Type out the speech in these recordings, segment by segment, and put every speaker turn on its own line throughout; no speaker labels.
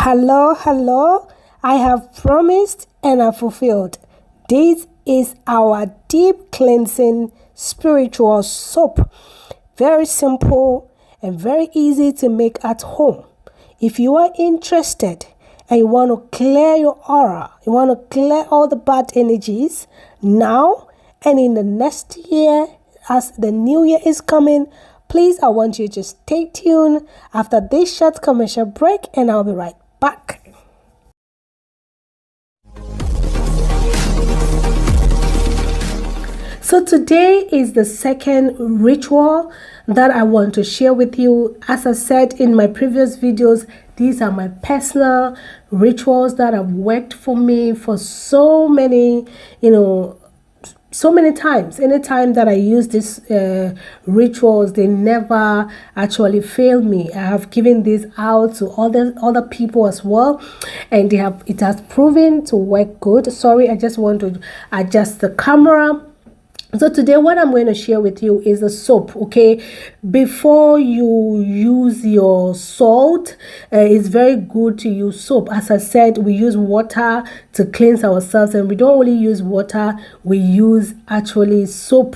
Hello, hello. I have promised and I fulfilled. This is our deep cleansing spiritual soap. Very simple and very easy to make at home. If you are interested and you want to clear your aura, you want to clear all the bad energies now and in the next year as the new year is coming, please, I want you to stay tuned after this short commercial break and I'll be right back. So today is the second ritual that I want to share with you. As I said in my previous videos, these are my personal rituals that have worked for me for so many, so many times. Anytime that I use these rituals, they never actually fail me. I have given this out to other people as well, and it has proven to work good. Sorry, I just want to adjust the camera. So today what I'm going to share with you is the soap. Okay, before you use your salt, it's very good to use soap. As I said, we use water to cleanse ourselves, and we don't only use water, we use actually soap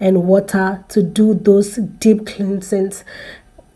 and water to do those deep cleansings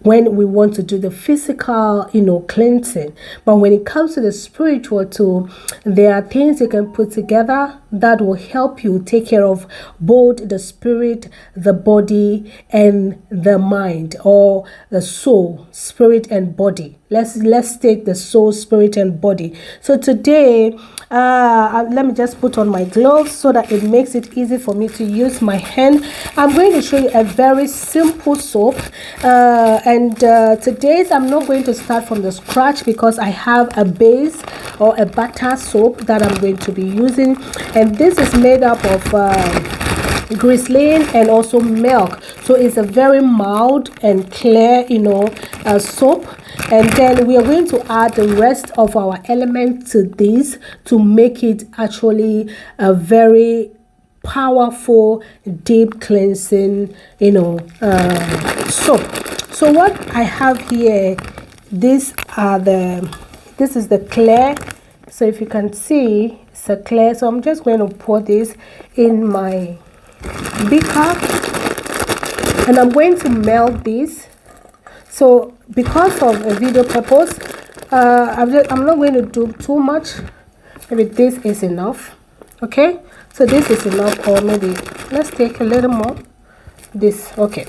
when we want to do the physical, cleansing. But when it comes to the spiritual too, there are things you can put together that will help you take care of both the spirit, the body, and the mind, or the soul, spirit and body. Let's take the soul, spirit, and body. So today, let me just put on my gloves so that it makes it easy for me to use my hand. I'm going to show you a very simple soap, and today's I'm not going to start from the scratch because I have a base or a butter soap that I'm going to be using, and this is made up of glycerin and also milk, so it's a very mild and clear soap. And then we are going to add the rest of our elements to this to make it actually a very powerful deep cleansing soap. So what I have here, this is the clear. So if you can see, it's a clear. So I'm just going to pour this in my beaker and I'm going to melt this. So because of a video purpose, I'm not going to do too much. Maybe this is enough. Okay, so this is enough, or maybe let's take a little more. This, okay.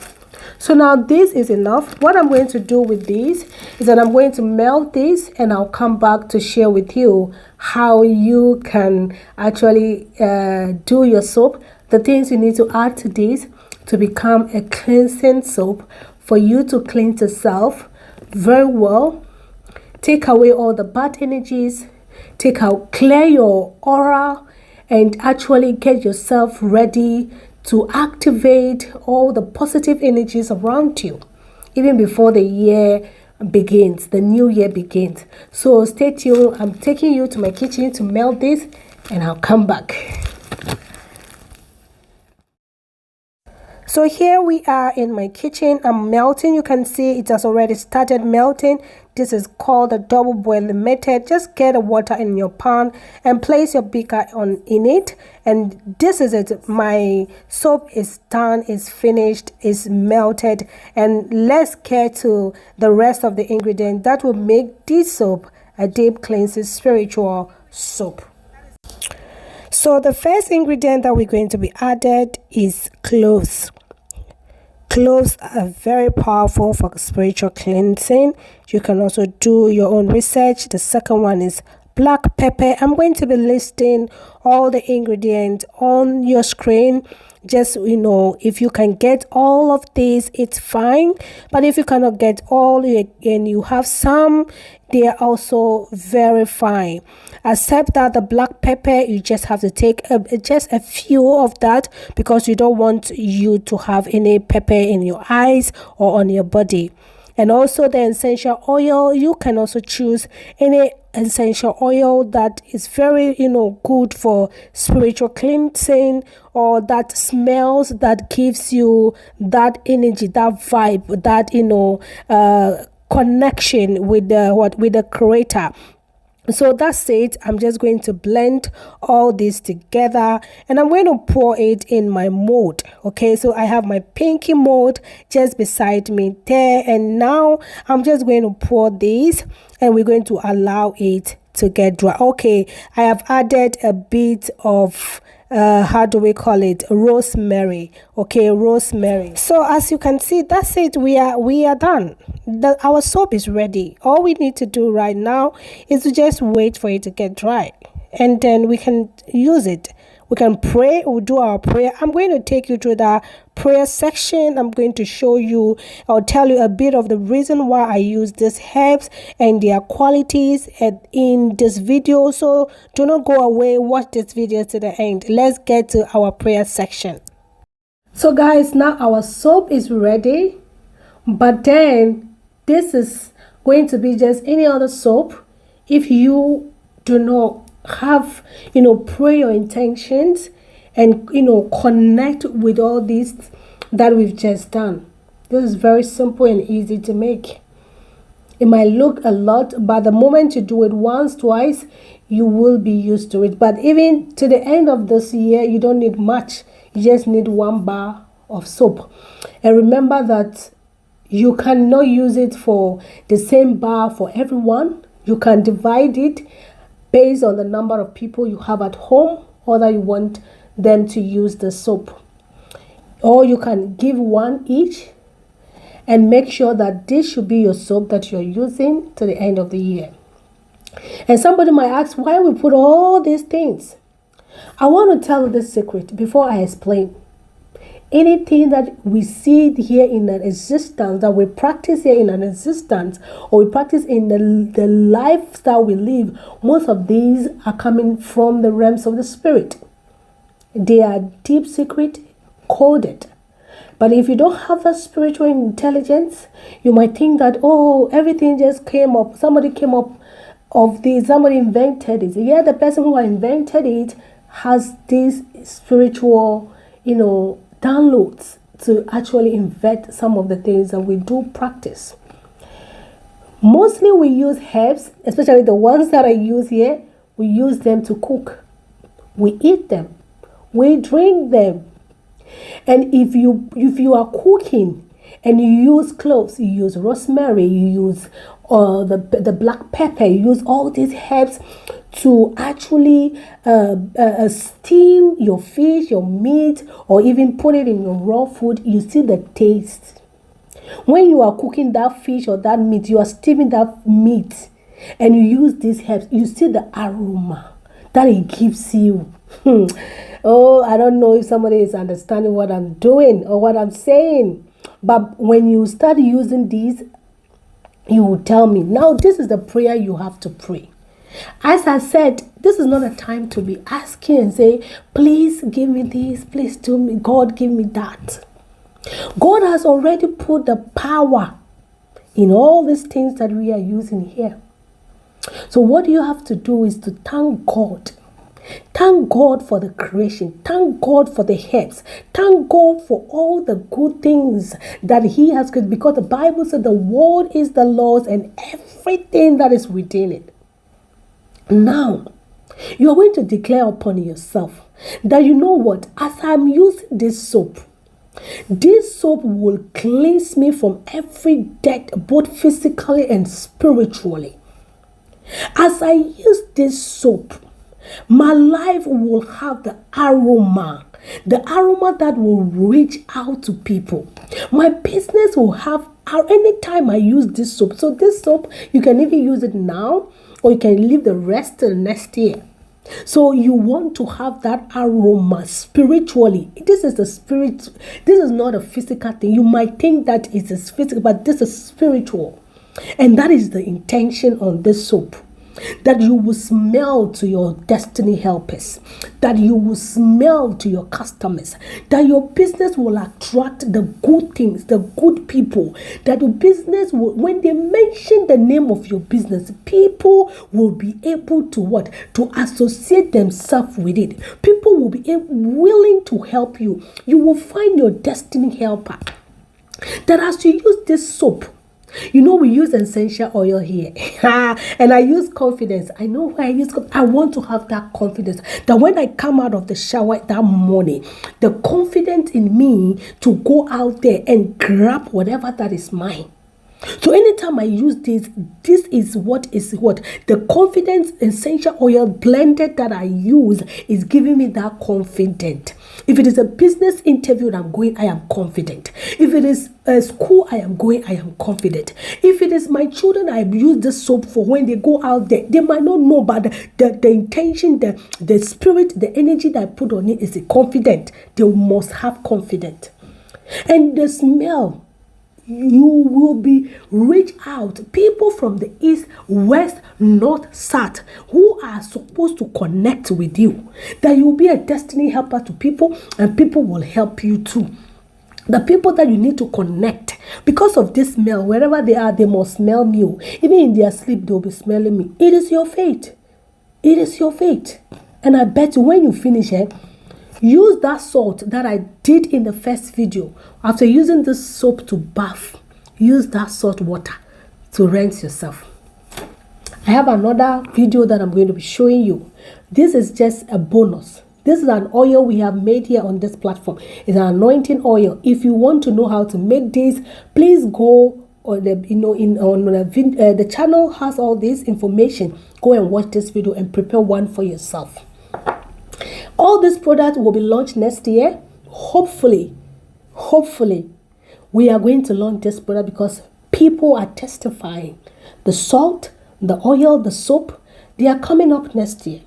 So now this is enough. What I'm going to do with this is that I'm going to melt this and I'll come back to share with you how you can actually do your soap, the things you need to add to this to become a cleansing soap for you to cleanse yourself very well, take away all the bad energies, clear your aura, and actually get yourself ready to activate all the positive energies around you even before the year begins, the new year begins. So stay tuned. I'm taking you to my kitchen to melt this and I'll come back. So here we are in my kitchen. I'm melting. You can see it has already started melting. This is called the double boiling method. Just get the water in your pan and place your beaker in it. And this is it. My soap is done, is finished, is melted. And let's get to the rest of the ingredients that will make this soap a deep cleansing spiritual soap. So the first ingredient that we're going to be added is cloves. Cloves are very powerful for spiritual cleansing. You can also do your own research. The second one is black pepper. I'm going to be listing all the ingredients on your screen. Just if you can get all of these, it's fine, but if you cannot get all and you have some, they are also very fine. Except that the black pepper, you just have to take just a few of that because you don't want you to have any pepper in your eyes or on your body. And also the essential oil, you can also choose any essential oil that is very good for spiritual cleansing, or that smells, that gives you that energy, that vibe, that connection with the creator. So that's it. I'm just going to blend all this together and I'm going to pour it in my mold. Okay, so I have my pinky mold just beside me there, and now I'm just going to pour this and we're going to allow it to get dry. Okay, I have added a bit of how do we call it, rosemary. Okay, rosemary. So as you can see, that's it. We are done. Our soap is ready. All we need to do right now is to just wait for it to get dry, and then we can use it. We can pray. We'll do our prayer. I'm going to take you through the prayer section. I'm going to show you, I'll tell you a bit of the reason why I use these herbs and their qualities in this video. So do not go away. Watch this video to the end. Let's get to our prayer section. So guys, now our soap is ready, but then this is going to be just any other soap. If you do not have, pray your intentions and connect with all these that we've just done. This is very simple and easy to make. It might look a lot, but the moment you do it once, twice, you will be used to it. But even to the end of this year, you don't need much. You just need 1 bar of soap. And remember that you cannot use it for the same bar for everyone. You can divide it based on the number of people you have at home or that you want them to use the soap. Or you can give 1 each and make sure that this should be your soap that you're using to the end of the year. And somebody might ask, why we put all these things? I want to tell you this secret before I explain. Anything that we see here in an existence, that we practice here in an existence, or we practice in the lifestyle we live, most of these are coming from the realms of the spirit. They are deep secret, coded. But if you don't have that spiritual intelligence, you might think that, oh, everything just came up. Somebody came up of this, somebody invented it. Yeah, the person who invented it has this spiritual, downloads to actually invent some of the things that we do practice. Mostly we use herbs, especially the ones that I use here. We use them to cook. We eat them. We drink them. And if you are cooking and you use cloves, you use rosemary, you use the black pepper, you use all these herbs to actually steam your fish, your meat, or even put it in your raw food, you see the taste. When you are cooking that fish or that meat, you are steaming that meat, and you use these herbs, you see the aroma that it gives you. Oh, I don't know if somebody is understanding what I'm doing or what I'm saying. But when you start using these, you will tell me. Now, this is the prayer you have to pray. As I said, this is not a time to be asking and say, please give me this, please do me, God give me that. God has already put the power in all these things that we are using here. So what you have to do is to thank God. Thank God for the creation. Thank God for the herbs. Thank God for all the good things that He has created, because the Bible said the world is the Lord's and everything that is within it. Now, you are going to declare upon yourself that, you know what, as I'm using this soap will cleanse me from every debt, both physically and spiritually. As I use this soap, my life will have the aroma that will reach out to people. My business will have, anytime I use this soap. So this soap, you can even use it now, or you can leave the rest till next year. So you want to have that aroma spiritually. This is the spirit. This is not a physical thing. You might think that it is physical, but this is spiritual. And that is the intention on this soap. That you will smell to your destiny helpers, that you will smell to your customers, that your business will attract the good things, the good people, that your business will, when they mention the name of your business, people will be able to what? To associate themselves with it. People will be willing to help you. You will find your destiny helper. That as you use this soap, You know, we use essential oil here. And I use confidence. I know why I use I want to have that confidence that when I come out of the shower that morning, the confidence in me to go out there and grab whatever that is mine. So anytime I use this is what the confidence essential oil blended that I use is giving me that confidence. If it is a business interview that I'm going, I am confident. If it is a school I am going, I am confident. If it is my children, I use this soap for when they go out there. They might not know, but the intention, the spirit, the energy that I put on it is confident. They must have confidence. And the smell, you will be reach out. People from the east, west, north, south who are supposed to connect with you. That you will be a destiny helper to people, and people will help you too. The people that you need to connect, because of this smell, wherever they are, they must smell me. Even in their sleep, they'll be smelling me. It is your fate. It is your fate. And I bet you when you finish it, use that salt that I did in the first video. After using this soap to bath, use that salt water to rinse yourself. I have another video that I'm going to be showing you. This is just a bonus. This is an oil we have made here on this platform. It's an anointing oil. If you want to know how to make this, please go on the channel has all this information. Go and watch this video and prepare one for yourself. All these products will be launched next year. Hopefully, we are going to launch this product because people are testifying. The salt, the oil, the soap, they are coming up next year.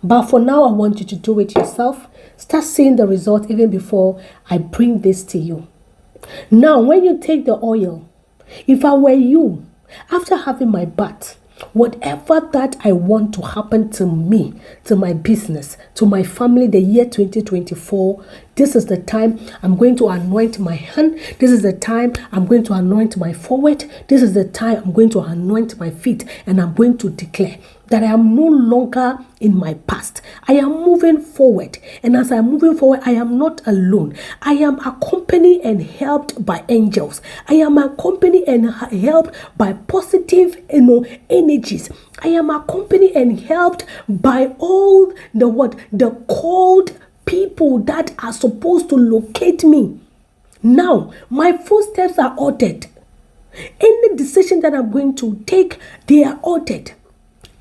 But for now, I want you to do it yourself. Start seeing the result even before I bring this to you. Now, when you take the oil, if I were you, after having my bath, whatever that I want to happen to me, to my business, to my family, the year 2024, this is the time I'm going to anoint my hand. This is the time I'm going to anoint my forehead. This is the time I'm going to anoint my feet. And I'm going to declare that I am no longer in my past. I am moving forward. And as I'm moving forward, I am not alone. I am accompanied and helped by angels. I am accompanied and helped by positive energies. I am accompanied and helped by all the called people that are supposed to locate me. Now, my footsteps are ordered. Any decision that I'm going to take, they are ordered.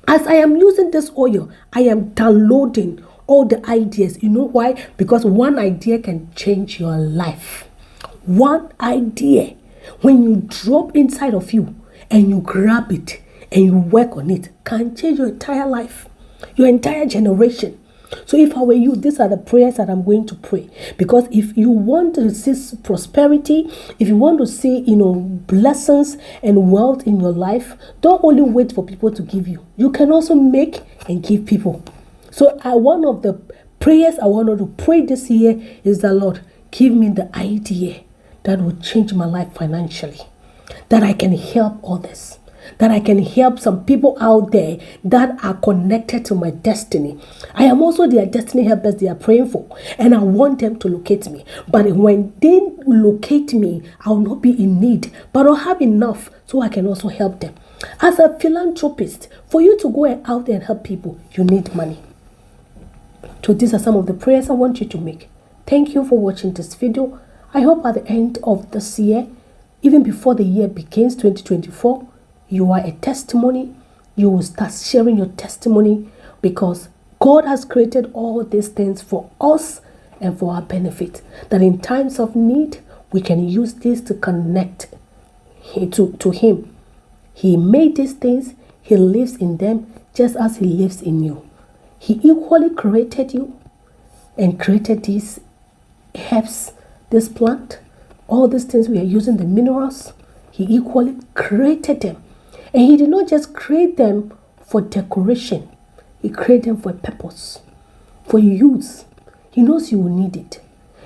As I am using this oil, I am downloading all the ideas. You know why? Because one idea can change your life. One idea, when you drop inside of you and you grab it and you work on it, can change your entire life, your entire generation. So if I were you, these are the prayers that I'm going to pray. Because if you want to see prosperity, if you want to see, blessings and wealth in your life, don't only wait for people to give you. You can also make and give people. So one of the prayers I want to pray this year is that, Lord, give me the idea that will change my life financially, that I can help others, that I can help some people out there that are connected to my destiny. I am also their destiny helpers they are praying for, and I want them to locate me. But when they locate me, I will not be in need, but I'll have enough so I can also help them. As a philanthropist, for you to go out there and help people, you need money. So these are some of the prayers I want you to make. Thank you for watching this video. I hope at the end of this year, even before the year begins, 2024, you are a testimony. You will start sharing your testimony because God has created all these things for us and for our benefit. That in times of need, we can use this to connect to Him. He made these things. He lives in them just as He lives in you. He equally created you and created these herbs, this plant, all these things we are using, the minerals. He equally created them. And He did not just create them for decoration. He created them for a purpose, for use. He knows you will need it.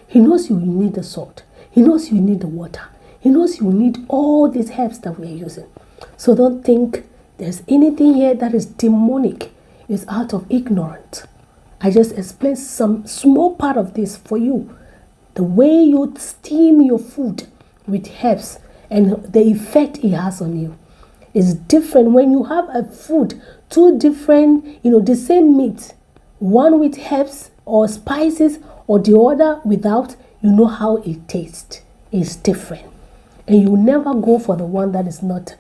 He knows you will need the salt. He knows you will need the water. He knows you will need all these herbs that we are using. So don't think there's anything here that is demonic. It's out of ignorance. I just explained some small part of this for you. The way you steam your food with herbs and the effect it has on you. It's different when you have a food, two different, the same meat, one with herbs or spices or the other without, you know how it tastes. It's different. And you never go for the one that is not,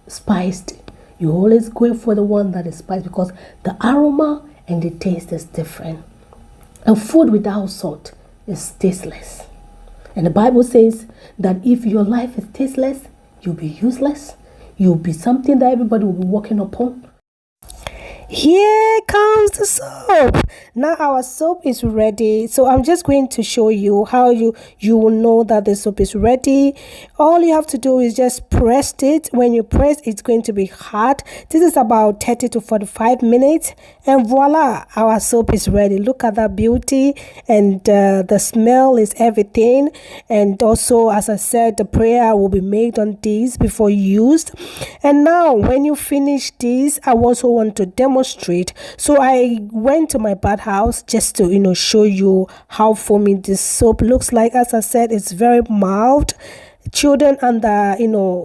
spiced. You always go for the one that is spiced because the aroma and the taste is different. And food without salt is tasteless. And the Bible says that if your life is tasteless, you'll be useless. You'll be something that everybody will be walking upon. Here comes the soap. Now our soap is ready. So I'm just going to show you how you will know that the soap is ready. All you have to do is just press it. When you press, it's going to be hot. This is about 30 to 45 minutes. And voila, our soap is ready. Look at that beauty. And the smell is everything. And also, as I said, the prayer will be made on this before used. And now, when you finish this, I also want to demonstrate. So I went to my bathhouse just to show you how foamy this soap looks like. As I said, it's very mild. Children under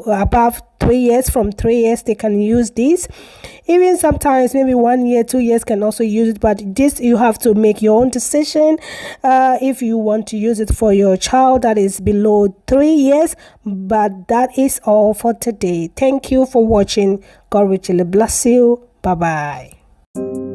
above 3 years, from 3 years, they can use this. Even sometimes maybe 1 year, 2 years can also use it, but this you have to make your own decision if you want to use it for your child that is below 3 years. But that is all for today. Thank you for watching. God richly bless you. Bye bye.